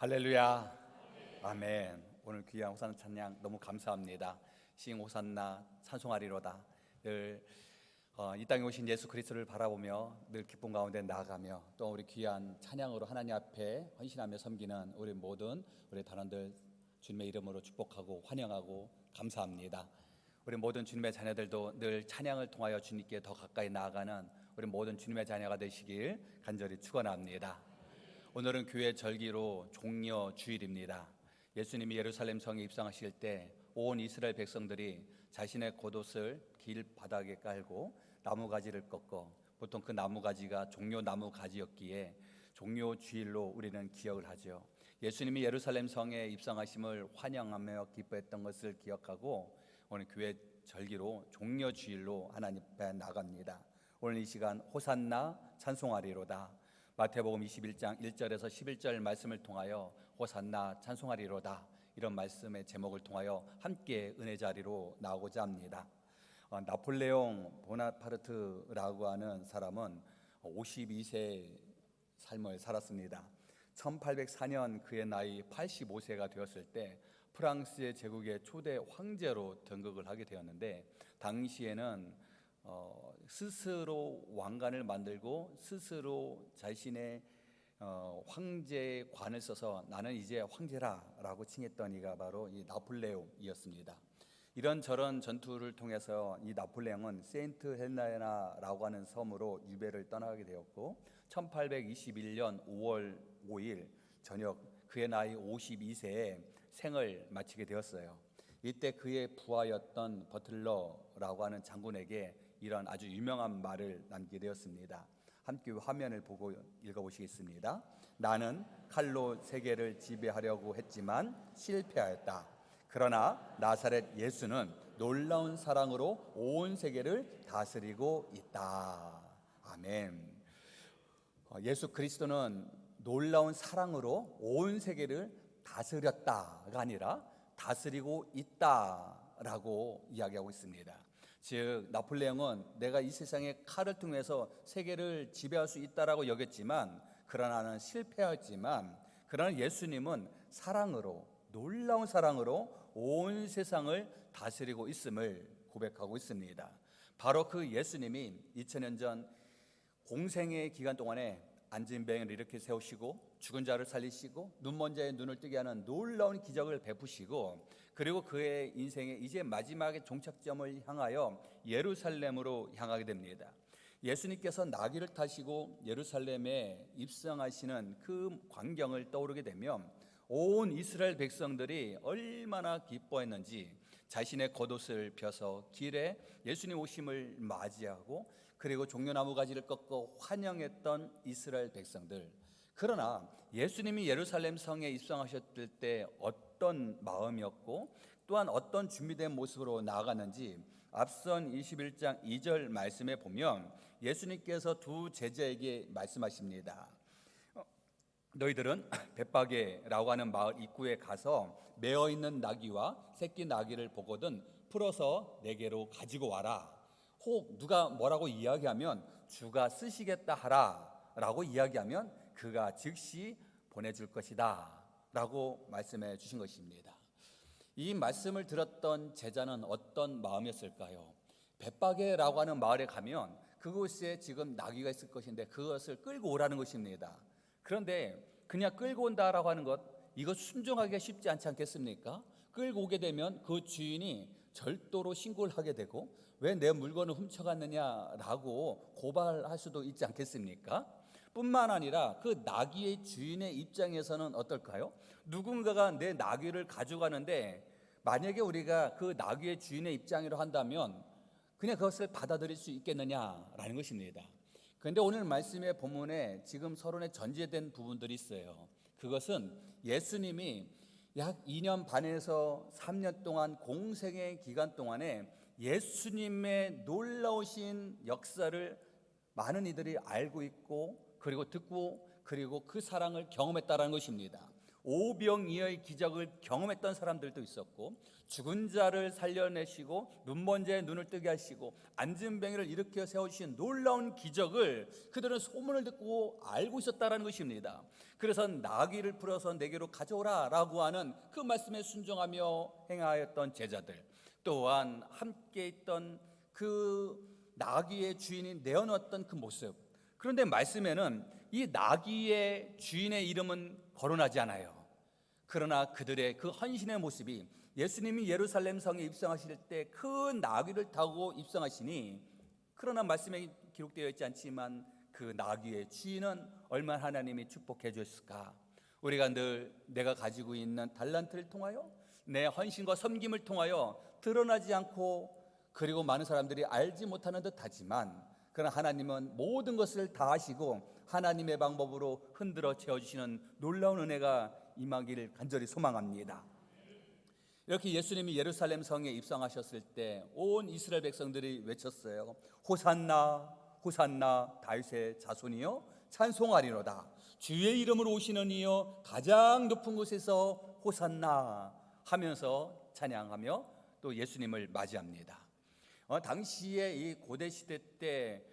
할렐루야. 아멘. 오늘 귀한 호산나 찬양 너무 감사합니다. 싱 호산나 찬송하리로다. 늘 이 땅에 오신 예수 그리스도를 바라보며 늘 기쁨 가운데 나아가며 또 우리 귀한 찬양으로 하나님 앞에 헌신하며 섬기는 우리 모든 우리 단원들 주님의 이름으로 축복하고 환영하고 감사합니다. 우리 모든 주님의 자녀들도 늘 찬양을 통하여 주님께 더 가까이 나아가는 우리 모든 주님의 자녀가 되시길 간절히 축원합니다. 오늘은 교회 절기로 종려 주일입니다. 예수님이 예루살렘 성에 입성하실 때 온 이스라엘 백성들이 자신의 겉옷을 길 바닥에 깔고 나무가지를 꺾어, 보통 그 나무가지가 종려 나무가지였기에 종려 주일로 우리는 기억을 하죠. 예수님이 예루살렘 성에 입성하심을 환영하며 기뻐했던 것을 기억하고 오늘 교회 절기로 종려 주일로 하나님 앞에 나갑니다. 오늘 이 시간 호산나 찬송하리로다. 마태복음 21장 1절에서 11절 말씀을 통하여 호산나 찬송하리로다, 이런 말씀의 제목을 통하여 함께 은혜 자리로 나오고자 합니다. 나폴레옹 보나파르트라고 하는 사람은 52세 삶을 살았습니다. 1804년 그의 나이 85세가 되었을 때 프랑스의 제국의 초대 황제로 등극을 하게 되었는데, 당시에는 스스로 왕관을 만들고 스스로 자신의 황제의 관을 써서 나는 이제 황제라라고 칭했던 이가 바로 이 나폴레옹이었습니다. 이런저런 전투를 통해서 이 나폴레옹은 세인트 헬레나라고 하는 섬으로 유배를 떠나게 되었고 1821년 5월 5일 저녁 그의 나이 52세에 생을 마치게 되었어요. 이때 그의 부하였던 버틀러라고 하는 장군에게 이런 아주 유명한 말을 남기게 되었습니다. 함께 화면을 보고 읽어보시겠습니다. 나는 칼로 세계를 지배하려고 했지만 실패하였다. 그러나 나사렛 예수는 놀라운 사랑으로 온 세계를 다스리고 있다. 아멘. 예수 그리스도는 놀라운 사랑으로 온 세계를 다스렸다가 아니라 다스리고 있다라고 이야기하고 있습니다. 즉 나폴레옹은 내가 이 세상에 칼을 통해서 세계를 지배할 수 있다라고 여겼지만, 그러나는 실패했지만, 그러나 예수님은 사랑으로, 놀라운 사랑으로 온 세상을 다스리고 있음을 고백하고 있습니다. 바로 그 예수님이 2000년 전 공생의 기간 동안에 앉은 병을 일으켜 세우시고 죽은 자를 살리시고 눈먼 자의 눈을 뜨게 하는 놀라운 기적을 베푸시고, 그리고 그의 인생의 이제 마지막의 종착점을 향하여 예루살렘으로 향하게 됩니다. 예수님께서 나귀를 타시고 예루살렘에 입성하시는 그 광경을 떠오르게 되면 온 이스라엘 백성들이 얼마나 기뻐했는지, 자신의 겉옷을 펴서 길에 예수님 오심을 맞이하고 그리고 종려나무 가지를 꺾어 환영했던 이스라엘 백성들. 그러나 예수님이 예루살렘 성에 입성하셨을 때 어떤 마음이었고 또한 어떤 준비된 모습으로 나아갔는지 앞선 21장 2절 말씀에 보면 예수님께서 두 제자에게 말씀하십니다. 너희들은 벳바게라고 하는 마을 입구에 가서 매어 있는 나귀와 새끼 나귀를 보거든 풀어서 내게로 가지고 와라. 혹 누가 뭐라고 이야기하면 주가 쓰시겠다 하라 라고 이야기하면 그가 즉시 보내줄 것이다 라고 말씀해 주신 것입니다. 이 말씀을 들었던 제자는 어떤 마음이었을까요? 벳바게라고 하는 마을에 가면 그곳에 지금 나귀가 있을 것인데 그것을 끌고 오라는 것입니다. 그런데 그냥 끌고 온다라고 하는 것, 이거 순종하기가 쉽지 않지 않겠습니까? 끌고 오게 되면 그 주인이 절도로 신고를 하게 되고 왜 내 물건을 훔쳐갔느냐라고 고발할 수도 있지 않겠습니까? 뿐만 아니라 그 나귀의 주인의 입장에서는 어떨까요? 누군가가 내 나귀를 가져가는데 만약에 우리가 그 나귀의 주인의 입장으로 한다면 그냥 그것을 받아들일 수 있겠느냐라는 것입니다. 그런데 오늘 말씀의 본문에 지금 서론에 전제된 부분들이 있어요. 그것은 예수님이 약 2년 반에서 3년 동안 공생의 기간 동안에 예수님의 놀라우신 역사를 많은 이들이 알고 있고 그리고 듣고 그리고 그 사랑을 경험했다라는 것입니다. 오병이어의 기적을 경험했던 사람들도 있었고, 죽은 자를 살려내시고 눈먼 자의 눈을 뜨게 하시고 앉은 뱅이를 일으켜 세우신 놀라운 기적을 그들은 소문을 듣고 알고 있었다라는 것입니다. 그래서 나귀를 풀어서 내게로 가져오라 라고 하는 그 말씀에 순종하며 행하였던 제자들, 또한 함께 있던 그 나귀의 주인이 내어놓았던 그 모습. 그런데 말씀에는 이 나귀의 주인의 이름은 거론하지 않아요. 그러나 그들의 그 헌신의 모습이 예수님이 예루살렘 성에 입성하실 때 그 나귀를 타고 입성하시니, 그러나 말씀에 기록되어 있지 않지만 그 나귀의 주인은 얼마나 하나님이 축복해 주셨을까. 우리가 늘 내가 가지고 있는 달란트를 통하여, 내 헌신과 섬김을 통하여 드러나지 않고, 그리고 많은 사람들이 알지 못하는 듯 하지만, 그러나 하나님은 모든 것을 다 하시고 하나님의 방법으로 흔들어 채워주시는 놀라운 은혜가 임하기를 간절히 소망합니다. 이렇게 예수님이 예루살렘 성에 입성하셨을 때 온 이스라엘 백성들이 외쳤어요. 호산나 호산나 다윗의 자손이여 찬송하리로다. 주의 이름으로 오시는 이여 가장 높은 곳에서 호산나 하면서 찬양하며 또 예수님을 맞이합니다. 당시에 이 고대 시대 때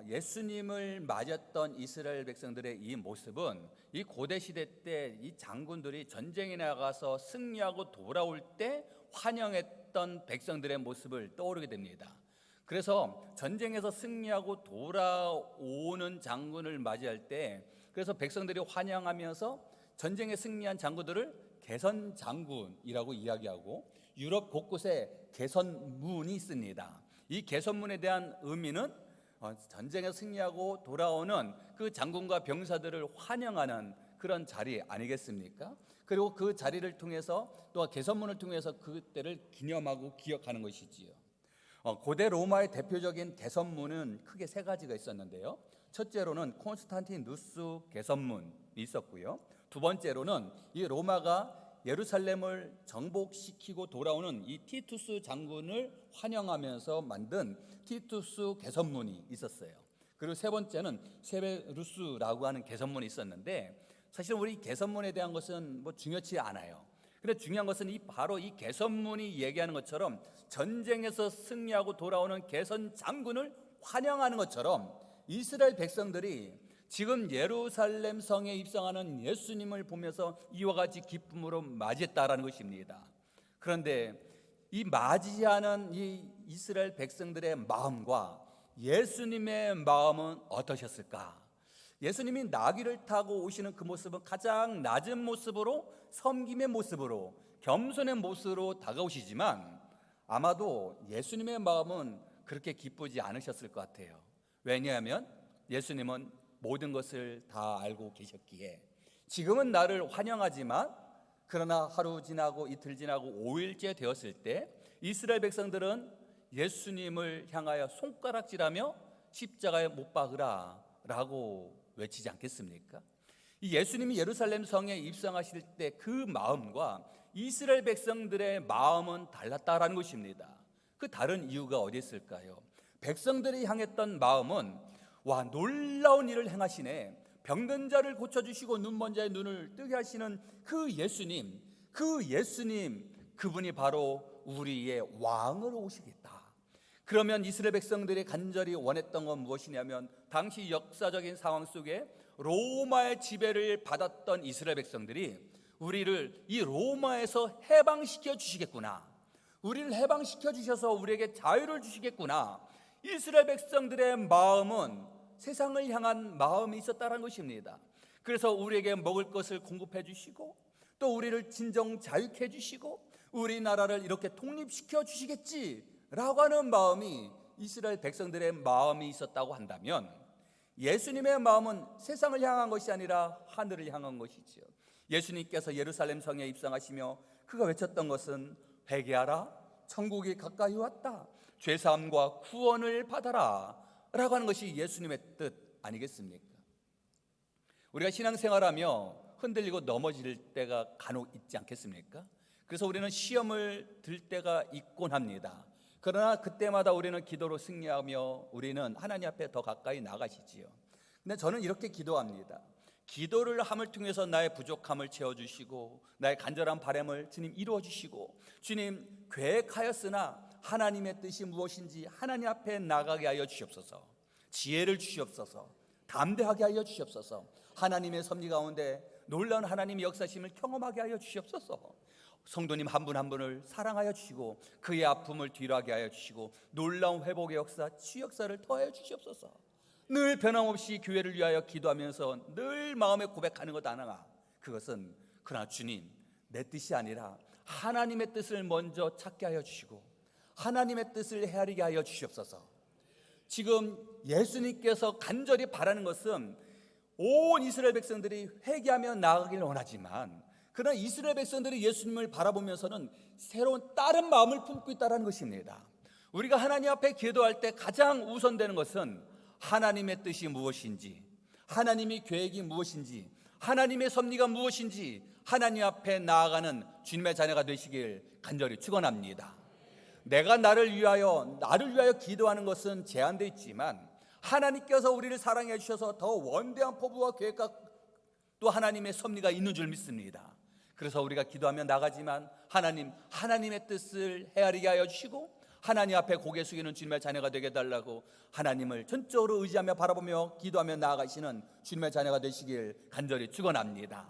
예수님을 맞았던 이스라엘 백성들의 이 모습은, 이 고대 시대 때 이 장군들이 전쟁에 나가서 승리하고 돌아올 때 환영했던 백성들의 모습을 떠오르게 됩니다. 그래서 전쟁에서 승리하고 돌아오는 장군을 맞이할 때, 그래서 백성들이 환영하면서 전쟁에 승리한 장군들을 개선 장군이라고 이야기하고, 유럽 곳곳에 개선문이 있습니다. 이 개선문에 대한 의미는 전쟁에 승리하고 돌아오는 그 장군과 병사들을 환영하는 그런 자리 아니겠습니까? 그리고 그 자리를 통해서, 또 개선문을 통해서 그때를 기념하고 기억하는 것이지요. 고대 로마의 대표적인 개선문은 크게 세 가지가 있었는데요. 첫째로는 콘스탄티누스 개선문이 있었고요. 두 번째로는 이 로마가 예루살렘을 정복시키고 돌아오는 이 티투스 장군을 환영하면서 만든 티투스 개선문이 있었어요. 그리고 세 번째는 세베루스라고 하는 개선문이 있었는데, 사실 우리 개선문에 대한 것은 중요치 않아요. 그런데 중요한 것은 바로 이 개선문이 얘기하는 것처럼 전쟁에서 승리하고 돌아오는 개선 장군을 환영하는 것처럼 이스라엘 백성들이 지금 예루살렘 성에 입성하는 예수님을 보면서 이와 같이 기쁨으로 맞이했다라는 것입니다. 그런데 이 맞이하는 이 이스라엘 백성들의 마음과 예수님의 마음은 어떠셨을까? 예수님이 나귀를 타고 오시는 그 모습은 가장 낮은 모습으로, 섬김의 모습으로, 겸손의 모습으로 다가오시지만 아마도 예수님의 마음은 그렇게 기쁘지 않으셨을 것 같아요. 왜냐하면 예수님은 모든 것을 다 알고 계셨기에, 지금은 나를 환영하지만 그러나 하루 지나고 이틀 지나고 5일째 되었을 때 이스라엘 백성들은 예수님을 향하여 손가락질하며 십자가에 못 박으라 라고 외치지 않겠습니까? 이 예수님이 예루살렘 성에 입성하실 때 그 마음과 이스라엘 백성들의 마음은 달랐다라는 것입니다. 그 다른 이유가 어디 있을까요? 백성들이 향했던 마음은, 와, 놀라운 일을 행하시네, 병든 자를 고쳐주시고 눈먼 자의 눈을 뜨게 하시는 그 예수님, 그분이 바로 우리의 왕으로 오시겠다. 그러면 이스라엘 백성들이 간절히 원했던 건 무엇이냐면, 당시 역사적인 상황 속에 로마의 지배를 받았던 이스라엘 백성들이 우리를 이 로마에서 해방시켜 주시겠구나, 우리를 해방시켜 주셔서 우리에게 자유를 주시겠구나. 이스라엘 백성들의 마음은 세상을 향한 마음이 있었다는 것입니다. 그래서 우리에게 먹을 것을 공급해 주시고, 또 우리를 진정 자유케 해 주시고, 우리나라를 이렇게 독립시켜 주시겠지라고 하는 마음이 이스라엘 백성들의 마음이 있었다고 한다면, 예수님의 마음은 세상을 향한 것이 아니라 하늘을 향한 것이지요. 예수님께서 예루살렘 성에 입성하시며 그가 외쳤던 것은 회개하라, 천국이 가까이 왔다, 죄사함과 구원을 받아라 라고 하는 것이 예수님의 뜻 아니겠습니까? 우리가 신앙생활하며 흔들리고 넘어질 때가 간혹 있지 않겠습니까? 그래서 우리는 시험을 들 때가 있곤 합니다. 그러나 그때마다 우리는 기도로 승리하며 우리는 하나님 앞에 더 가까이 나가시지요. 근데 저는 이렇게 기도합니다. 기도를 함을 통해서 나의 부족함을 채워주시고 나의 간절한 바람을 주님 이루어주시고, 주님 계획하였으나 하나님의 뜻이 무엇인지 하나님 앞에 나가게 하여 주시옵소서. 지혜를 주시옵소서. 담대하게 하여 주시옵소서. 하나님의 섭리 가운데 놀라운 하나님의 역사심을 경험하게 하여 주시옵소서. 성도님 한 분 한 분을 사랑하여 주시고 그의 아픔을 뒤로하게 하여 주시고 놀라운 회복의 역사, 치유 역사를 더하여 주시옵소서. 늘 변함없이 교회를 위하여 기도하면서 늘 마음에 고백하는 것 하나가, 그것은 그러나 주님, 내 뜻이 아니라 하나님의 뜻을 먼저 찾게 하여 주시고 하나님의 뜻을 헤아리게 하여 주시옵소서. 지금 예수님께서 간절히 바라는 것은 온 이스라엘 백성들이 회개하며 나아가기를 원하지만, 그러나 이스라엘 백성들이 예수님을 바라보면서는 새로운 다른 마음을 품고 있다는 것입니다. 우리가 하나님 앞에 기도할 때 가장 우선되는 것은 하나님의 뜻이 무엇인지, 하나님의 계획이 무엇인지, 하나님의 섭리가 무엇인지 하나님 앞에 나아가는 주님의 자녀가 되시길 간절히 축원합니다. 내가 나를 위하여 기도하는 것은 제한되어 있지만 하나님께서 우리를 사랑해 주셔서 더 원대한 포부와 계획과 또 하나님의 섭리가 있는 줄 믿습니다. 그래서 우리가 기도하며 나가지만 하나님의 뜻을 헤아리게 하여 주시고 하나님 앞에 고개 숙이는 주님의 자녀가 되게 해달라고 하나님을 전적으로 의지하며 바라보며 기도하며 나아가시는 주님의 자녀가 되시길 간절히 축원합니다.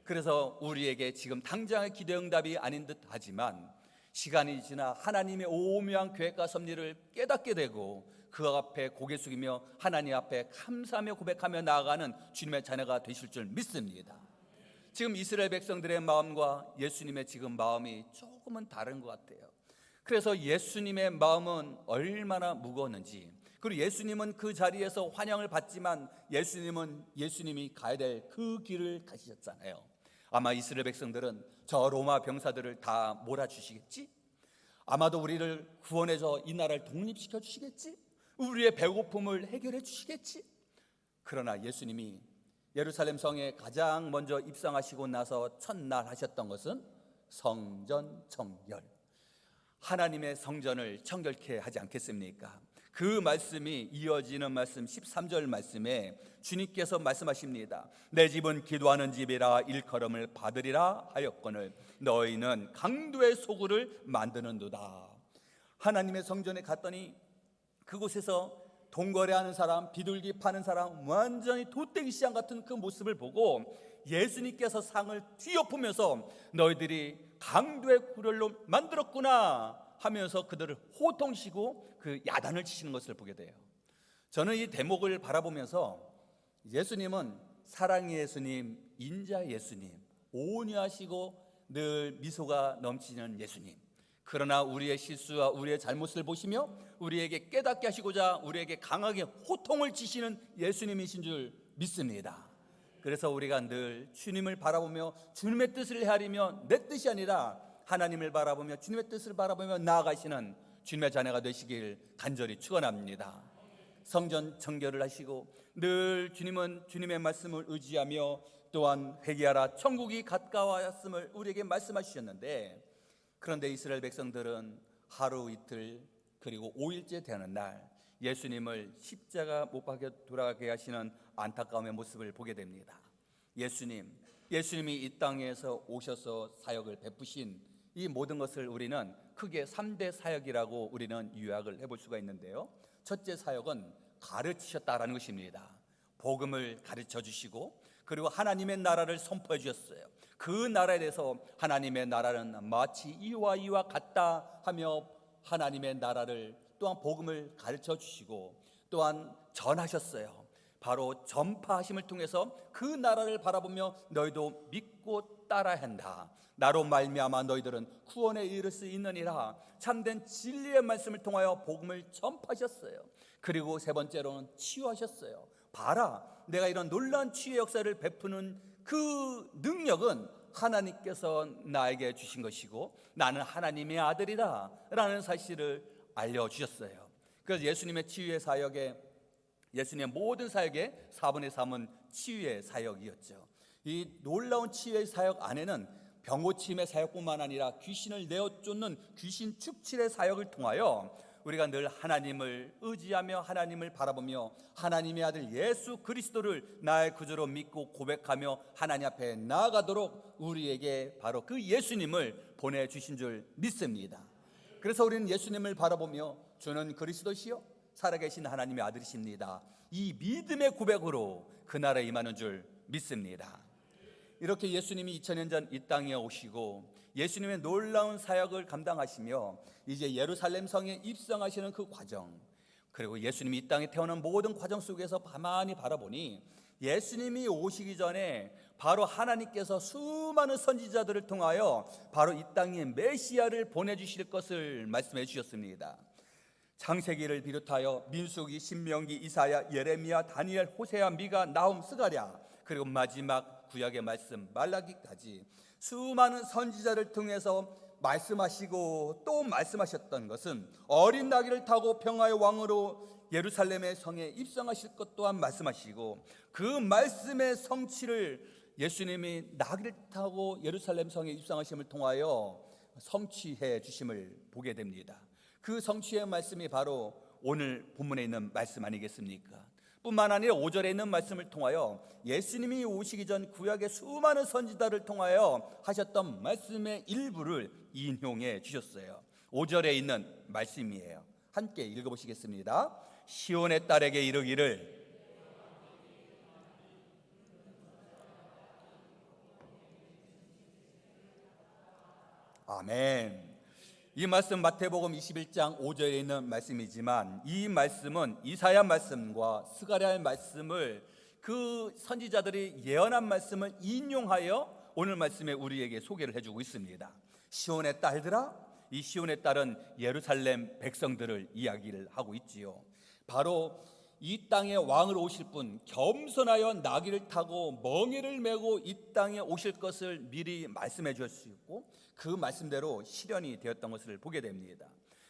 그래서 우리에게 지금 당장의 기도 응답이 아닌 듯 하지만 시간이 지나 하나님의 오묘한 계획과 섭리를 깨닫게 되고 그 앞에 고개 숙이며 하나님 앞에 감사하며 고백하며 나아가는 주님의 자녀가 되실 줄 믿습니다. 지금 이스라엘 백성들의 마음과 예수님의 지금 마음이 조금은 다른 것 같아요. 그래서 예수님의 마음은 얼마나 무거웠는지, 그리고 예수님은 그 자리에서 환영을 받지만 예수님이 가야 될 그 길을 가시셨잖아요. 아마 이스라엘 백성들은 저 로마 병사들을 다 몰아주시겠지? 아마도 우리를 구원해서 이 나라를 독립시켜 주시겠지? 우리의 배고픔을 해결해 주시겠지? 그러나 예수님이 예루살렘 성에 가장 먼저 입성하시고 나서 첫날 하셨던 것은 성전 청결, 하나님의 성전을 청결케 하지 않겠습니까? 그 말씀이 이어지는 말씀 13절 말씀에 주님께서 말씀하십니다. 내 집은 기도하는 집이라 일컬음을 받으리라 하였거늘 너희는 강도의 소굴을 만드는도다. 하나님의 성전에 갔더니 그곳에서 돈거래하는 사람, 비둘기 파는 사람, 완전히 도떼기 시장 같은 그 모습을 보고 예수님께서 상을 뒤엎으면서 너희들이 강도의 굴을 만들었구나 하면서 그들을 호통시고 그 야단을 치시는 것을 보게 돼요. 저는 이 대목을 바라보면서 예수님은 사랑의 예수님, 인자의 예수님, 온유하시고 늘 미소가 넘치는 예수님, 그러나 우리의 실수와 우리의 잘못을 보시며 우리에게 깨닫게 하시고자 우리에게 강하게 호통을 치시는 예수님이신 줄 믿습니다. 그래서 우리가 늘 주님을 바라보며 주님의 뜻을 헤아리며 내 뜻이 아니라 하나님을 바라보며 주님의 뜻을 바라보며 나아가시는 주님의 자녀가 되시길 간절히 축원합니다. 성전 청결을 하시고 늘 주님은 주님의 말씀을 의지하며 또한 회개하라 천국이 가까워하였음을 우리에게 말씀하셨는데, 그런데 이스라엘 백성들은 하루 이틀 그리고 5일째 되는 날 예수님을 십자가 못 박혀 돌아가게 하시는 안타까움의 모습을 보게 됩니다. 예수님이 이 땅에서 오셔서 사역을 베푸신 이 모든 것을 우리는 크게 3대 사역이라고 우리는 요약을 해볼 수가 있는데요. 첫째 사역은 가르치셨다라는 것입니다. 복음을 가르쳐 주시고 그리고 하나님의 나라를 선포해 주셨어요. 그 나라에 대해서 하나님의 나라는 마치 이와 이와 같다 하며 하나님의 나라를 또한 복음을 가르쳐 주시고 또한 전하셨어요. 바로 전파하심을 통해서 그 나라를 바라보며 너희도 믿고 따라야 한다. 나로 말미암아 너희들은 구원에 이를 수 있느니라. 참된 진리의 말씀을 통하여 복음을 전파하셨어요. 그리고 세 번째로는 치유하셨어요. 봐라, 내가 이런 놀라운 치유의 역사를 베푸는 그 능력은 하나님께서 나에게 주신 것이고 나는 하나님의 아들이다 라는 사실을 알려주셨어요. 그래서 예수님의 치유의 사역에, 예수님의 모든 사역의 4분의 3은 치유의 사역이었죠. 이 놀라운 치유의 사역 안에는 병고침의 사역뿐만 아니라 귀신을 내어 쫓는 귀신 축칠의 사역을 통하여 우리가 늘 하나님을 의지하며 하나님을 바라보며 하나님의 아들 예수 그리스도를 나의 구주로 믿고 고백하며 하나님 앞에 나아가도록 우리에게 바로 그 예수님을 보내주신 줄 믿습니다. 그래서 우리는 예수님을 바라보며 주는 그리스도시요 살아계신 하나님의 아들이십니다, 이 믿음의 고백으로 그 나라에 임하는 줄 믿습니다. 이렇게 예수님이 2000년 전 이 땅에 오시고 예수님의 놀라운 사역을 감당하시며 이제 예루살렘 성에 입성하시는 그 과정, 그리고 예수님이 이 땅에 태어난 모든 과정 속에서 가만히 바라보니 예수님이 오시기 전에 바로 하나님께서 수많은 선지자들을 통하여 바로 이 땅에 메시아를 보내주실 것을 말씀해 주셨습니다. 창세기를 비롯하여 민수기, 신명기, 이사야, 예레미야, 다니엘, 호세아, 미가, 나훔, 스가랴, 그리고 마지막 구약의 말씀 말라기까지 수많은 선지자를 통해서 말씀하시고 또 말씀하셨던 것은 어린 나귀를 타고 평화의 왕으로 예루살렘의 성에 입성하실 것 또한 말씀하시고, 그 말씀의 성취를 예수님이 나귀를 타고 예루살렘 성에 입성하심을 통하여 성취해 주심을 보게 됩니다. 그 성취의 말씀이 바로 오늘 본문에 있는 말씀 아니겠습니까? 뿐만 아니라 5절에 있는 말씀을 통하여 예수님이 오시기 전 구약의 수많은 선지자를 통하여 하셨던 말씀의 일부를 인용해 주셨어요. 5절에 있는 말씀이에요. 함께 읽어보시겠습니다. 시온의 딸에게 이르기를 아멘. 이 말씀 마태복음 21장 5절에 있는 말씀이지만 이 말씀은 이사야 말씀과 스가랴의 말씀을 그 선지자들이 예언한 말씀을 인용하여 오늘 말씀에 우리에게 소개를 해주고 있습니다. 시온의 딸들아, 이 시온의 딸은 예루살렘 백성들을 이야기를 하고 있지요. 바로 이 땅에 왕으로 오실 분, 겸손하여 나귀를 타고 멍에를 메고 이 땅에 오실 것을 미리 말씀해 주셨고 그 말씀대로 실현이 되었던 것을 보게 됩니다.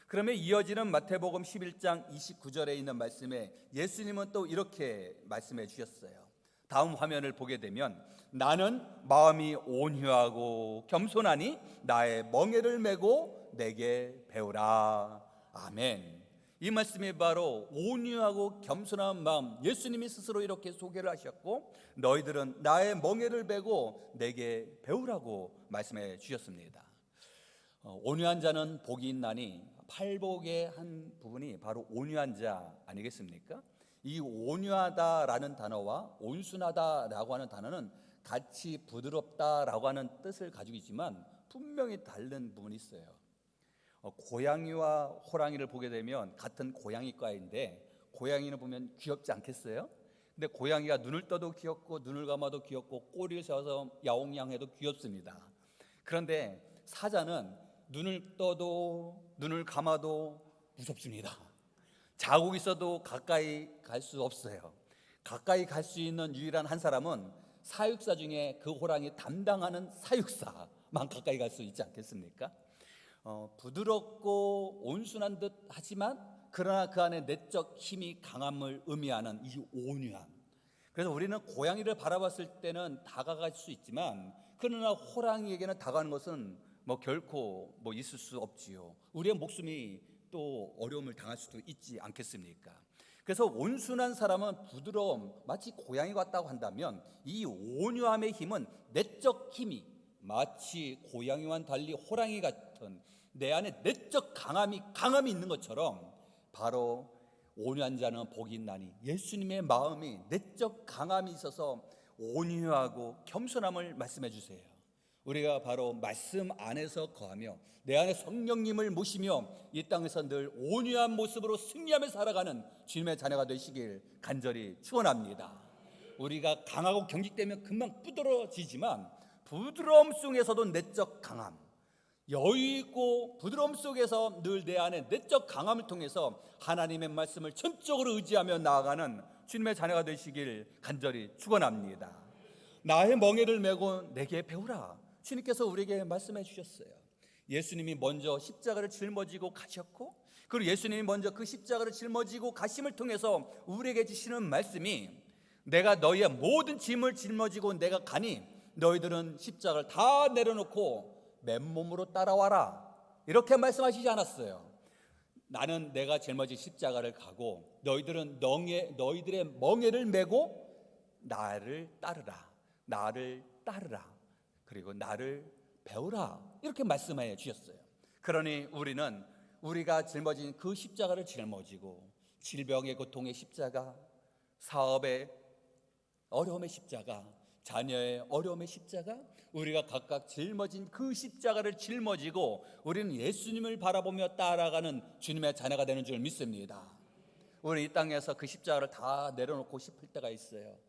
그러면 이어지는 마태복음 11장 29절에 있는 말씀에 예수님은 또 이렇게 말씀해 주셨어요. 다음 화면을 보게 되면 나는 마음이 온유하고 겸손하니 나의 멍에를 메고 내게 배우라. 아멘. 이 말씀이 바로 온유하고 겸손한 마음, 예수님이 스스로 이렇게 소개를 하셨고 너희들은 나의 멍에를 메고 내게 배우라고 말씀해 주셨습니다. 온유한 자는 복이 있나니 팔복의 한 부분이 바로 온유한 자 아니겠습니까? 이 온유하다라는 단어와 온순하다라고 하는 단어는 같이 부드럽다라고 하는 뜻을 가지고 있지만 분명히 다른 부분이 있어요. 고양이와 호랑이를 보게 되면 같은 고양이과인데 고양이는 보면 귀엽지 않겠어요? 근데 고양이가 눈을 떠도 귀엽고 눈을 감아도 귀엽고 꼬리를 세워서 야옹야옹해도 귀엽습니다. 그런데 사자는 눈을 떠도 눈을 감아도 무섭습니다. 자고 있어도 가까이 갈 수 없어요. 가까이 갈 수 있는 유일한 한 사람은 사육사 중에 그 호랑이 담당하는 사육사만 가까이 갈 수 있지 않겠습니까? 부드럽고 온순한 듯 하지만 그러나 그 안에 내적 힘이 강함을 의미하는 이 온유함. 그래서 우리는 고양이를 바라봤을 때는 다가갈 수 있지만 그러나 호랑이에게는 다가가는 것은 결코 있을 수 없지요. 우리의 목숨이 또 어려움을 당할 수도 있지 않겠습니까? 그래서 온순한 사람은 부드러움, 마치 고양이 같다고 한다면 이 온유함의 힘은 내적 힘이 마치 고양이와는 달리 호랑이 같은 내 안에 내적 강함이 있는 것처럼 바로 온유한 자는 복이 있나니 예수님의 마음이 내적 강함이 있어서 온유하고 겸손함을 말씀해 주세요. 우리가 바로 말씀 안에서 거하며 내 안에 성령님을 모시며 이 땅에서 늘 온유한 모습으로 승리하며 살아가는 주님의 자녀가 되시길 간절히 축원합니다. 우리가 강하고 경직되면 금방 부드러워지지만 부드러움 속에서도 내적 강함, 여유 있고 부드러움 속에서 늘 내 안에 내적 강함을 통해서 하나님의 말씀을 전적으로 의지하며 나아가는 주님의 자녀가 되시길 간절히 축원합니다. 나의 멍에를 메고 내게 배우라. 주님께서 우리에게 말씀해 주셨어요. 예수님이 먼저 십자가를 짊어지고 가셨고 그리고 예수님이 먼저 그 십자가를 짊어지고 가심을 통해서 우리에게 주시는 말씀이 내가 너희의 모든 짐을 짊어지고 내가 가니 너희들은 십자가를 다 내려놓고 맨몸으로 따라와라. 이렇게 말씀하시지 않았어요. 나는 내가 짊어진 십자가를 가고 너희들은 너희들의 멍에를 메고 나를 따르라. 그리고 나를 배우라. 이렇게 말씀해 주셨어요. 그러니 우리는 우리가 짊어진 그 십자가를 짊어지고 질병의 고통의 십자가, 사업의 어려움의 십자가, 자녀의 어려움의 십자가, 우리가 각각 짊어진 그 십자가를 짊어지고 우리는 예수님을 바라보며 따라가는 주님의 자녀가 되는 줄 믿습니다. 우리 이 땅에서 그 십자가를 다 내려놓고 싶을 때가 있어요.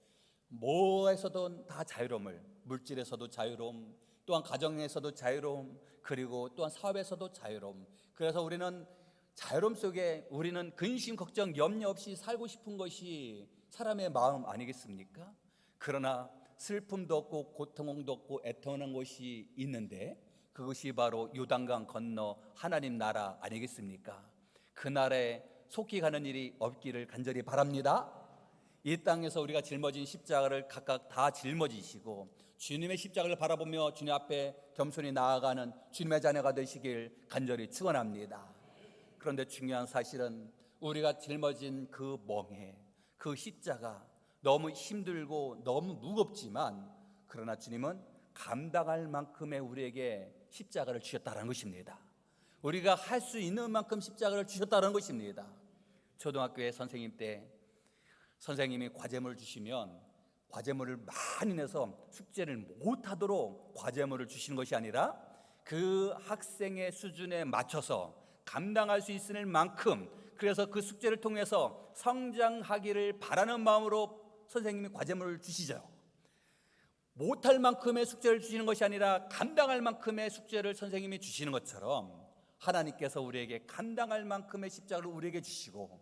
뭐에서도 다 자유로움을, 물질에서도 자유로움, 또한 가정에서도 자유로움, 그리고 또한 사업에서도 자유로움. 그래서 우리는 자유로움 속에 우리는 근심, 걱정, 염려 없이 살고 싶은 것이 사람의 마음 아니겠습니까? 그러나 슬픔도 없고 고통도 없고 애통하는 곳이 있는데 그것이 바로 요단강 건너 하나님 나라 아니겠습니까? 그 나라에 속히 가는 일이 없기를 간절히 바랍니다. 이 땅에서 우리가 짊어진 십자가를 각각 다 짊어지시고 주님의 십자가를 바라보며 주님 앞에 겸손히 나아가는 주님의 자녀가 되시길 간절히 축원합니다. 그런데 중요한 사실은 우리가 짊어진 그 멍에, 그 십자가 너무 힘들고 너무 무겁지만 그러나 주님은 감당할 만큼의 우리에게 십자가를 주셨다는 것입니다. 우리가 할 수 있는 만큼 십자가를 주셨다는 것입니다. 초등학교의 선생님 때 선생님이 과제물을 주시면 과제물을 많이 내서 숙제를 못하도록 과제물을 주시는 것이 아니라 그 학생의 수준에 맞춰서 감당할 수 있을 만큼, 그래서 그 숙제를 통해서 성장하기를 바라는 마음으로 선생님이 과제물을 주시죠. 못할 만큼의 숙제를 주시는 것이 아니라 감당할 만큼의 숙제를 선생님이 주시는 것처럼 하나님께서 우리에게 감당할 만큼의 십자가를 우리에게 주시고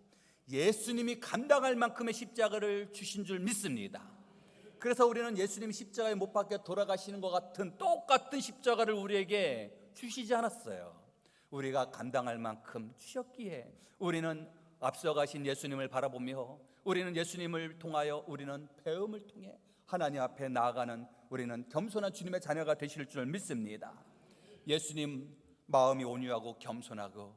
예수님이 감당할 만큼의 십자가를 주신 줄 믿습니다. 그래서 우리는 예수님 십자가에 못 박혀 돌아가시는 것 같은 똑같은 십자가를 우리에게 주시지 않았어요. 우리가 감당할 만큼 주셨기에 우리는 앞서가신 예수님을 바라보며 우리는 예수님을 통하여 우리는 배움을 통해 하나님 앞에 나아가는 우리는 겸손한 주님의 자녀가 되실 줄 믿습니다. 예수님 마음이 온유하고 겸손하고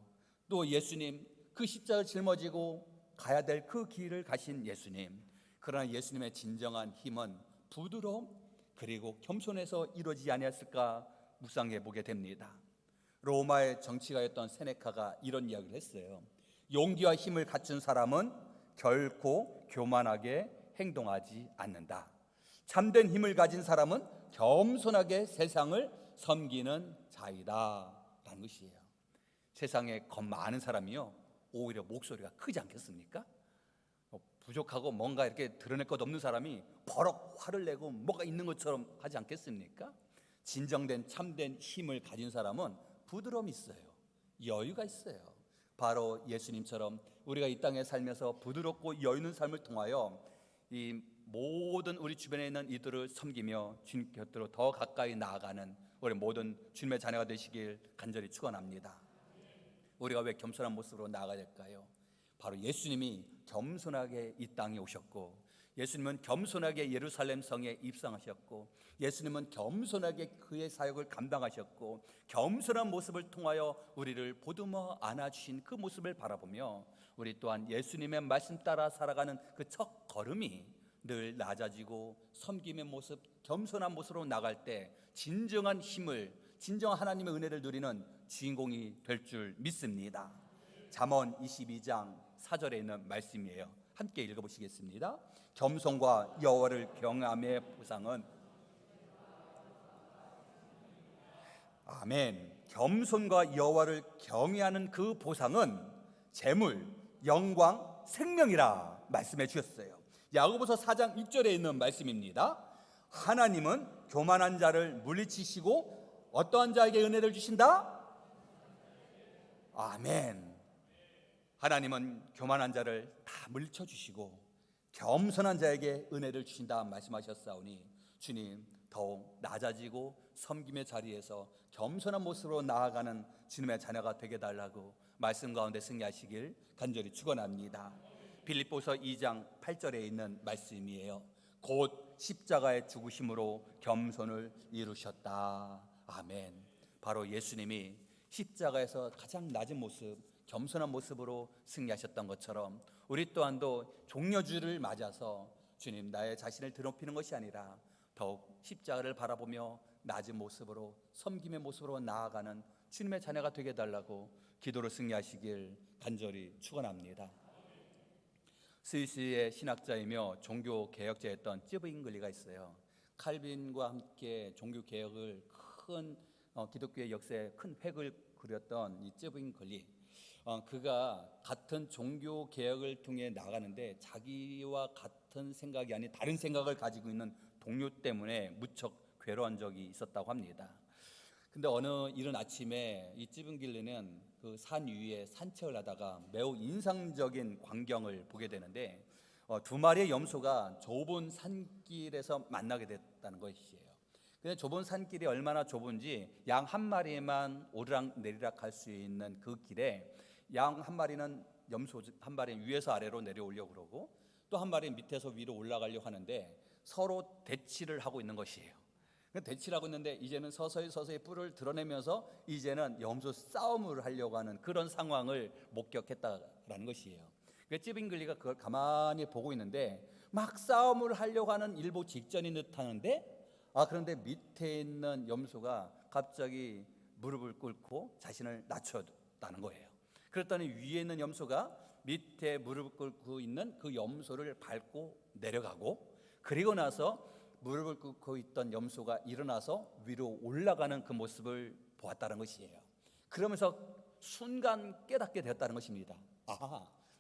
또 예수님 그 십자가를 짊어지고 가야 될 그 길을 가신 예수님, 그러나 예수님의 진정한 힘은 부드러움 그리고 겸손에서 이루어지지 아니했을까 묵상해 보게 됩니다. 로마의 정치가였던 세네카가 이런 이야기를 했어요. 용기와 힘을 갖춘 사람은 결코 교만하게 행동하지 않는다. 참된 힘을 가진 사람은 겸손하게 세상을 섬기는 자이다 라는 것이에요. 세상에 겁 많은 사람이요 오히려 목소리가 크지 않겠습니까? 부족하고 뭔가 이렇게 드러낼 것 없는 사람이 버럭 화를 내고 뭐가 있는 것처럼 하지 않겠습니까? 진정된 참된 힘을 가진 사람은 부드러움이 있어요. 여유가 있어요. 바로 예수님처럼 우리가 이 땅에 살면서 부드럽고 여유 있는 삶을 통하여 이 모든 우리 주변에 있는 이들을 섬기며 주님 곁으로 더 가까이 나아가는 우리 모든 주님의 자녀가 되시길 간절히 축원합니다. 우리가 왜 겸손한 모습으로 나아가야 될까요? 바로 예수님이 겸손하게 이 땅에 오셨고 예수님은 겸손하게 예루살렘 성에 입성하셨고 예수님은 겸손하게 그의 사역을 감당하셨고 겸손한 모습을 통하여 우리를 보듬어 안아주신 그 모습을 바라보며 우리 또한 예수님의 말씀 따라 살아가는 그 첫 걸음이 늘 낮아지고 섬김의 모습, 겸손한 모습으로 나갈 때 진정한 힘을, 진정한 하나님의 은혜를 누리는 주인공이 될 줄 믿습니다. 잠언 22장 4절에 있는 말씀이에요. 함께 읽어보시겠습니다. 겸손과 여호와를 경외함의 보상은 아멘. 겸손과 여호와를 경외하는 그 보상은 재물, 영광, 생명이라 말씀해 주셨어요. 야고보서 4장 6절에 있는 말씀입니다. 하나님은 교만한 자를 물리치시고 어떠한 자에게 은혜를 주신다? 아멘. 하나님은 교만한 자를 다 물리쳐 주시고 겸손한 자에게 은혜를 주신다 말씀하셨사오니 주님 더욱 낮아지고 섬김의 자리에서 겸손한 모습으로 나아가는 주님의 자녀가 되게 달라고 말씀 가운데 승리하시길 간절히 축원합니다. 빌립보서 2장 8절에 있는 말씀이에요. 곧 십자가의 죽으심으로 겸손을 이루셨다. 아멘. 바로 예수님이 십자가에서 가장 낮은 모습, 겸손한 모습으로 승리하셨던 것처럼 우리 또한도 종려주를 맞아서 주님, 나의 자신을 드높이는 것이 아니라 더욱 십자가를 바라보며 낮은 모습으로 섬김의 모습으로 나아가는 주님의 자녀가 되게 해달라고 기도로 승리하시길 간절히 축원합니다. 스위스의 신학자이며 종교 개혁자였던 쯔빙글리가 있어요. 칼빈과 함께 종교 개혁을 큰 기독교의 역사에 큰 획을 그렸던 이 쯔빙글리, 그가 같은 종교 개혁을 통해 나가는데 자기와 같은 생각이 아닌 다른 생각을 가지고 있는 동료 때문에 무척 괴로운 적이 있었다고 합니다. 근데 어느 이른 아침에 이 찌븐길리는 그 산 위에 산책을 하다가 매우 인상적인 광경을 보게 되는데 두 마리의 염소가 좁은 산길에서 만나게 됐다는 것이에요. 근데 좁은 산길이 얼마나 좁은지 양 한 마리만 오르락 내리락 할 수 있는 그 길에 양 한 마리는 염소 한 마리 위에서 아래로 내려오려고 그러고 또 한 마리 밑에서 위로 올라가려고 하는데 서로 대치를 하고 있는 것이에요. 대치를 하고 있는데 이제는 서서히 뿔을 드러내면서 이제는 염소 싸움을 하려고 하는 그런 상황을 목격했다라는 것이에요. 찌빙글리가 그걸 가만히 보고 있는데 막 싸움을 하려고 하는 일보 직전인 듯 하는데 그런데 밑에 있는 염소가 갑자기 무릎을 꿇고 자신을 낮췄다는 거예요. 그랬더니 위에 있는 염소가 밑에 무릎을 꿇고 있는 그 염소를 밟고 내려가고, 그리고 나서 무릎을 꿇고 있던 염소가 일어나서 위로 올라가는 그 모습을 보았다는 것이에요. 그러면서 순간 깨닫게 되었다는 것입니다.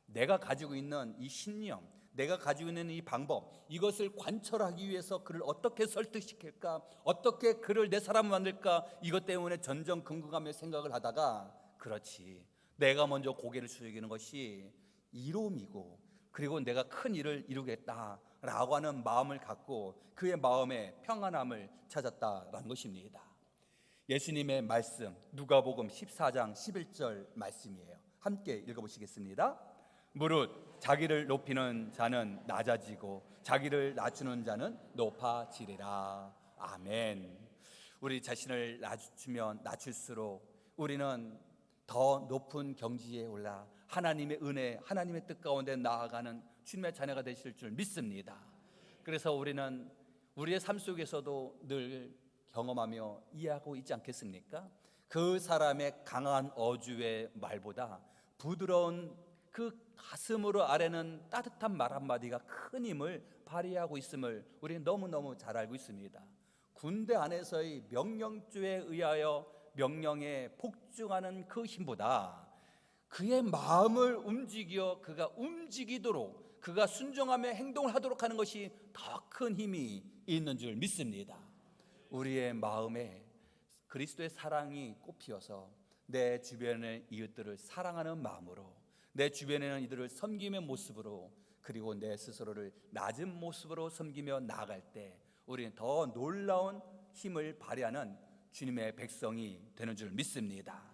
내가 가지고 있는 이 신념, 내가 가지고 있는 이 방법, 이것을 관철하기 위해서 그를 어떻게 설득시킬까, 어떻게 그를 내 사람 만들까, 이것 때문에 전전긍긍하며 생각을 하다가 그렇지, 내가 먼저 고개를 숙이는 것이 이로움이고 그리고 내가 큰 일을 이루겠다라고 하는 마음을 갖고 그의 마음에 평안함을 찾았다라는 것입니다. 예수님의 말씀 누가복음 14장 11절 말씀이에요. 함께 읽어보시겠습니다. 무릇 자기를 높이는 자는 낮아지고 자기를 낮추는 자는 높아지리라. 아멘. 우리 자신을 낮추면 낮출수록 우리는 더 높은 경지에 올라 하나님의 은혜, 하나님의 뜻 가운데 나아가는 주님의 자녀가 되실 줄 믿습니다. 그래서 우리는 우리의 삶 속에서도 늘 경험하며 이해하고 있지 않겠습니까? 그 사람의 강한 어주의 말보다 부드러운 그 가슴으로 아래는 따뜻한 말 한마디가 큰 힘을 발휘하고 있음을 우리는 너무너무 잘 알고 있습니다. 군대 안에서의 명령조에 의하여 명령에 복종하는 그 힘보다 그의 마음을 움직여 그가 움직이도록, 그가 순종하며 행동을 하도록 하는 것이 더 큰 힘이 있는 줄 믿습니다. 우리의 마음에 그리스도의 사랑이 꽃피어서 내 주변의 이웃들을 사랑하는 마음으로, 내 주변에는 이들을 섬김의 모습으로, 그리고 내 스스로를 낮은 모습으로 섬기며 나아갈 때 우리는 더 놀라운 힘을 발휘하는 주님의 백성이 되는 줄 믿습니다.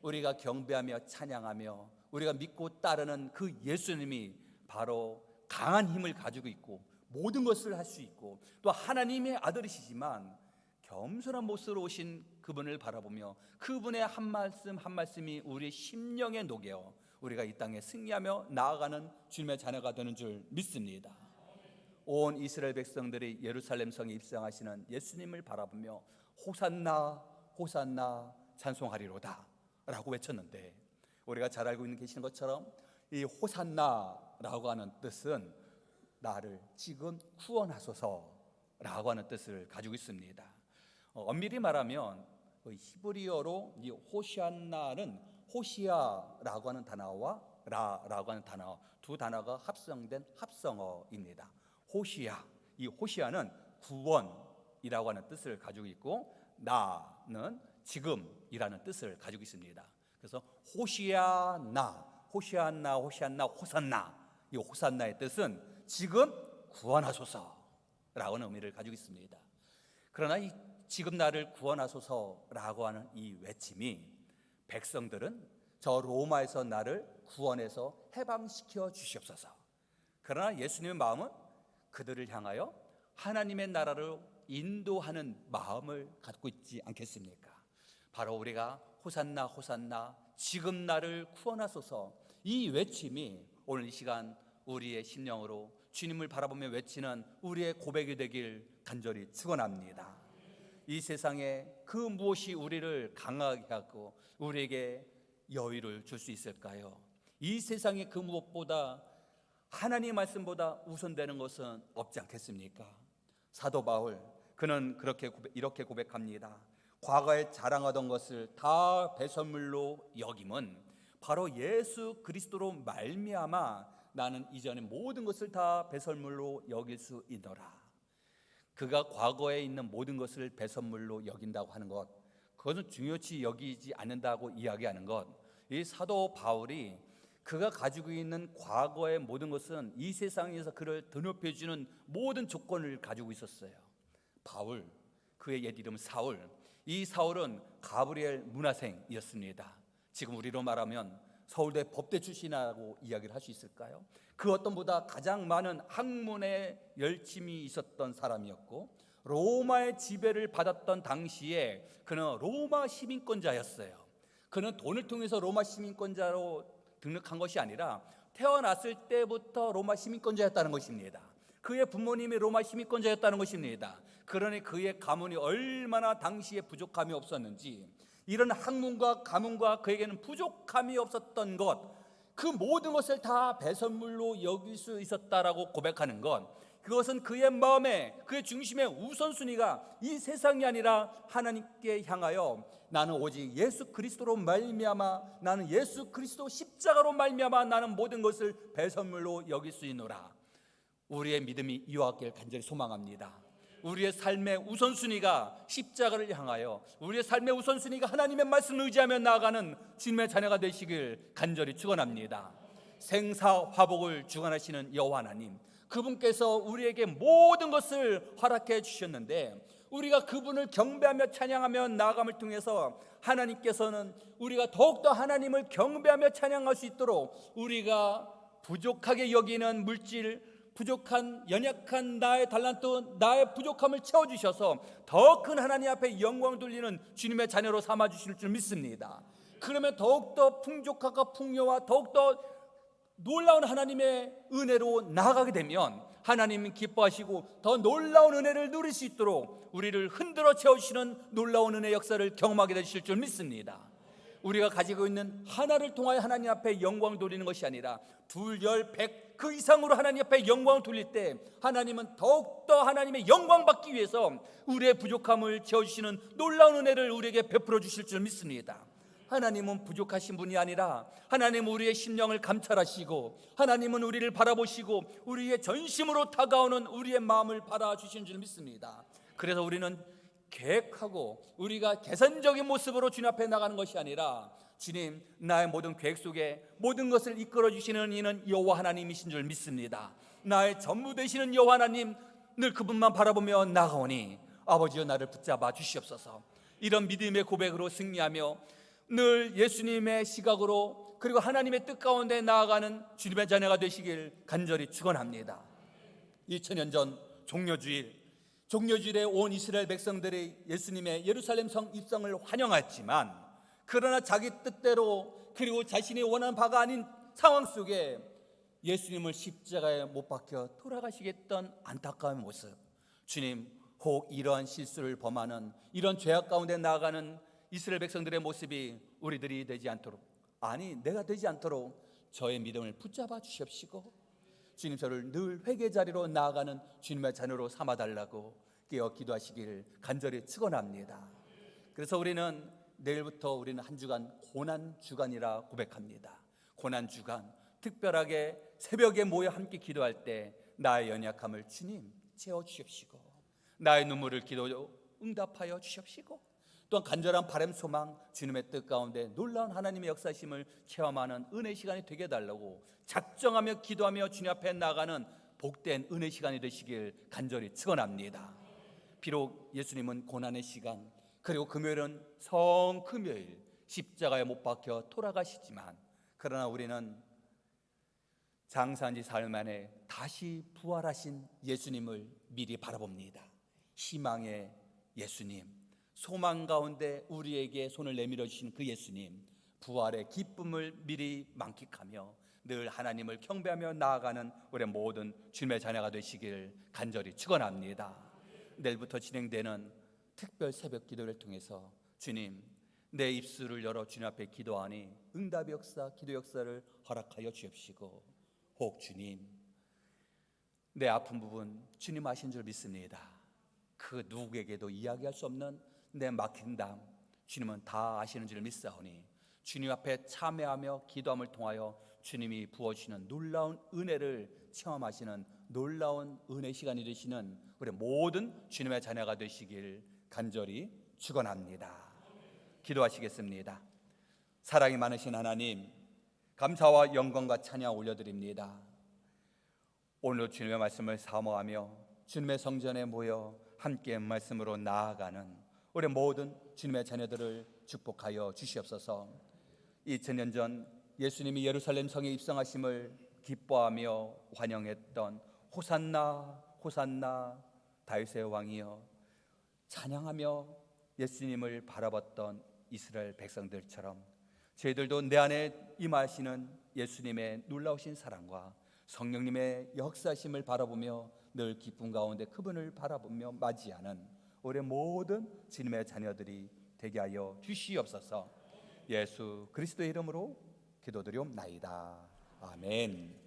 우리가 경배하며 찬양하며 우리가 믿고 따르는 그 예수님이 바로 강한 힘을 가지고 있고 모든 것을 할 수 있고 또 하나님의 아들이시지만 겸손한 모습으로 오신 그분을 바라보며 그분의 한 말씀 한 말씀이 우리의 심령에 녹여 우리가 이 땅에 승리하며 나아가는 주님의 자녀가 되는 줄 믿습니다. 온 이스라엘 백성들이 예루살렘 성에 입성하시는 예수님을 바라보며 호산나 호산나 찬송하리로다 라고 외쳤는데, 우리가 잘 알고 있는 계시는 것처럼 이 호산나라고 하는 뜻은 나를 지금 구원하소서라고 하는 뜻을 가지고 있습니다. 엄밀히 말하면 히브리어로 이 호시안나는 호시아라고 하는 단어와 라라고 하는 단어, 두 단어가 합성된 합성어입니다. 호시아, 이 호시아는 구원이라고 하는 뜻을 가지고 있고 나는 지금이라는 뜻을 가지고 있습니다. 그래서 호시아나, 호시아나, 호시아나, 호산나, 이 호산나의 뜻은 지금 구원하소서라고 하는 의미를 가지고 있습니다. 그러나 이 지금 나를 구원하소서라고 하는 이 외침이 백성들은 저 로마에서 나를 구원해서 해방시켜 주시옵소서. 그러나 예수님의 마음은 그들을 향하여 하나님의 나라로 인도하는 마음을 갖고 있지 않겠습니까? 바로 우리가 호산나 호산나 지금 나를 구원하소서, 이 외침이 오늘 이 시간 우리의 심령으로 주님을 바라보며 외치는 우리의 고백이 되길 간절히 축원합니다. 이 세상에 그 무엇이 우리를 강하게 하고 우리에게 여유를 줄 수 있을까요? 이 세상에 그 무엇보다 하나님의 말씀보다 우선되는 것은 없지 않겠습니까? 사도 바울, 그는 이렇게 고백합니다. 과거에 자랑하던 것을 다 배설물로 여김은 바로 예수 그리스도로 말미암아 나는 이전의 모든 것을 다 배설물로 여길 수 있노라. 그가 과거에 있는 모든 것을 배설물로 여긴다고 하는 것, 그것은 중요치 여기지 않는다고 이야기하는 것, 이 사도 바울이 그가 가지고 있는 과거의 모든 것은 이 세상에서 그를 드높여주는 모든 조건을 가지고 있었어요. 바울, 그의 옛 이름은 사울, 이 사울은 가브리엘 문화생이었습니다. 지금 우리로 말하면 서울대 법대 출신이라고 이야기를 할 수 있을까요? 그 어떤 보다 가장 많은 학문에 열심히 있었던 사람이었고, 로마의 지배를 받았던 당시에 그는 로마 시민권자였어요. 그는 돈을 통해서 로마 시민권자로 등록한 것이 아니라 태어났을 때부터 로마 시민권자였다는 것입니다. 그의 부모님이 로마 시민권자였다는 것입니다. 그러니 그의 가문이 얼마나 당시에 부족함이 없었는지, 이런 학문과 가문과 그에게는 부족함이 없었던 것, 그 모든 것을 다 배설물로 여길 수 있었다라고 고백하는 것, 그것은 그의 마음에, 그의 중심의 우선순위가 이 세상이 아니라 하나님께 향하여 나는 오직 예수 그리스도로 말미암아, 나는 예수 그리스도 십자가로 말미암아 나는 모든 것을 배설물로 여길 수 있노라. 우리의 믿음이 이와 같길 간절히 소망합니다. 우리의 삶의 우선순위가 십자가를 향하여, 우리의 삶의 우선순위가 하나님의 말씀을 의지하며 나아가는 주님의 자녀가 되시길 간절히 축원합니다. 생사화복을 주관하시는 여호와 하나님, 그분께서 우리에게 모든 것을 허락해 주셨는데, 우리가 그분을 경배하며 찬양하며 나아감을 통해서 하나님께서는 우리가 더욱더 하나님을 경배하며 찬양할 수 있도록 우리가 부족하게 여기는 물질, 부족한 연약한 나의 달란트, 나의 부족함을 채워주셔서 더 큰 하나님 앞에 영광 돌리는 주님의 자녀로 삼아주실 줄 믿습니다. 그러면 더욱더 풍족하고 풍요와 더욱더 놀라운 하나님의 은혜로 나아가게 되면 하나님은 기뻐하시고 더 놀라운 은혜를 누릴 수 있도록 우리를 흔들어 채우시는 놀라운 은혜의 역사를 경험하게 되실 줄 믿습니다. 우리가 가지고 있는 하나를 통하여 하나님 앞에 영광을 돌리는 것이 아니라 둘, 열, 백 그 이상으로 하나님 앞에 영광을 돌릴 때 하나님은 더욱더 하나님의 영광 받기 위해서 우리의 부족함을 채워주시는 놀라운 은혜를 우리에게 베풀어 주실 줄 믿습니다. 하나님은 부족하신 분이 아니라 하나님은 우리의 심령을 감찰하시고 하나님은 우리를 바라보시고 우리의 전심으로 다가오는 우리의 마음을 바라주시는 줄 믿습니다. 그래서 우리는 계획하고 우리가 계산적인 모습으로 주님 앞에 나가는 것이 아니라, 주님, 나의 모든 계획 속에 모든 것을 이끌어 주시는 이는 여호와 하나님이신 줄 믿습니다. 나의 전부 되시는 여호와 하나님, 늘 그분만 바라보며 나가오니 아버지여 나를 붙잡아 주시옵소서. 이런 믿음의 고백으로 승리하며 늘 예수님의 시각으로 그리고 하나님의 뜻 가운데 나아가는 주님의 자녀가 되시길 간절히 축원합니다. 2000년 전 종려주일에 온 이스라엘 백성들이 예수님의 예루살렘 성 입성을 환영했지만, 그러나 자기 뜻대로 그리고 자신이 원하는 바가 아닌 상황 속에 예수님을 십자가에 못 박혀 돌아가시겠던 안타까운 모습, 주님, 혹 이러한 실수를 범하는 이런 죄악 가운데 나아가는 이스라엘 백성들의 모습이 우리들이 되지 않도록, 아니 내가 되지 않도록 저의 믿음을 붙잡아 주시옵시고 주님, 저를 늘 회개 자리로 나아가는 주님의 자녀로 삼아달라고 깨어 기도하시길 간절히 축원합니다. 그래서 우리는 내일부터 우리는 한 주간 고난주간이라 고백합니다. 고난주간, 특별하게 새벽에 모여 함께 기도할 때 나의 연약함을 주님 채워주십시고 나의 눈물을 기도로 응답하여 주십시고, 또한 간절한 바람 소망, 주님의 뜻 가운데 놀라운 하나님의 역사심을 체험하는 은혜 시간이 되게 해달라고 작정하며 기도하며 주님 앞에 나가는 복된 은혜 시간이 되시길 간절히 축원합니다. 비록 예수님은 고난의 시간, 그리고 금요일은 성금요일 십자가에 못 박혀 돌아가시지만, 그러나 우리는 장사한 지 사흘 만에 다시 부활하신 예수님을 미리 바라봅니다. 희망의 예수님, 소망 가운데 우리에게 손을 내밀어 주신 그 예수님, 부활의 기쁨을 미리 만끽하며 늘 하나님을 경배하며 나아가는 우리 모든 주님의 자녀가 되시길 간절히 축원합니다. 내일부터 진행되는 특별 새벽 기도를 통해서 주님, 내 입술을 열어 주님 앞에 기도하니 응답 역사, 기도 역사를 허락하여 주옵시고, 혹 주님, 내 아픈 부분 주님 아신 줄 믿습니다. 그 누구에게도 이야기할 수 없는 내 막힌 담 주님은 다 아시는 줄 믿사오니 주님 앞에 참회하며 기도함을 통하여 주님이 부어주시는 놀라운 은혜를 체험하시는 놀라운 은혜 시간이 되시는 우리 모든 주님의 자녀가 되시길 간절히 축원합니다. 기도하시겠습니다. 사랑이 많으신 하나님, 감사와 영광과 찬양 올려드립니다. 오늘 주님의 말씀을 사모하며 주님의 성전에 모여 함께 말씀으로 나아가는 우리 모든 주님의 자녀들을 축복하여 주시옵소서. 2000년 전 예수님이 예루살렘 성에 입성하심을 기뻐하며 환영했던 호산나 호산나 다윗의 왕이여, 찬양하며 예수님을 바라봤던 이스라엘 백성들처럼 저희들도 내 안에 임하시는 예수님의 놀라우신 사랑과 성령님의 역사심을 바라보며 늘 기쁨 가운데 그분을 바라보며 맞이하는 우리 모든 주님의 자녀들이 되게 하여 주시옵소서. 예수 그리스도의 이름으로 기도드리옵나이다. 아멘.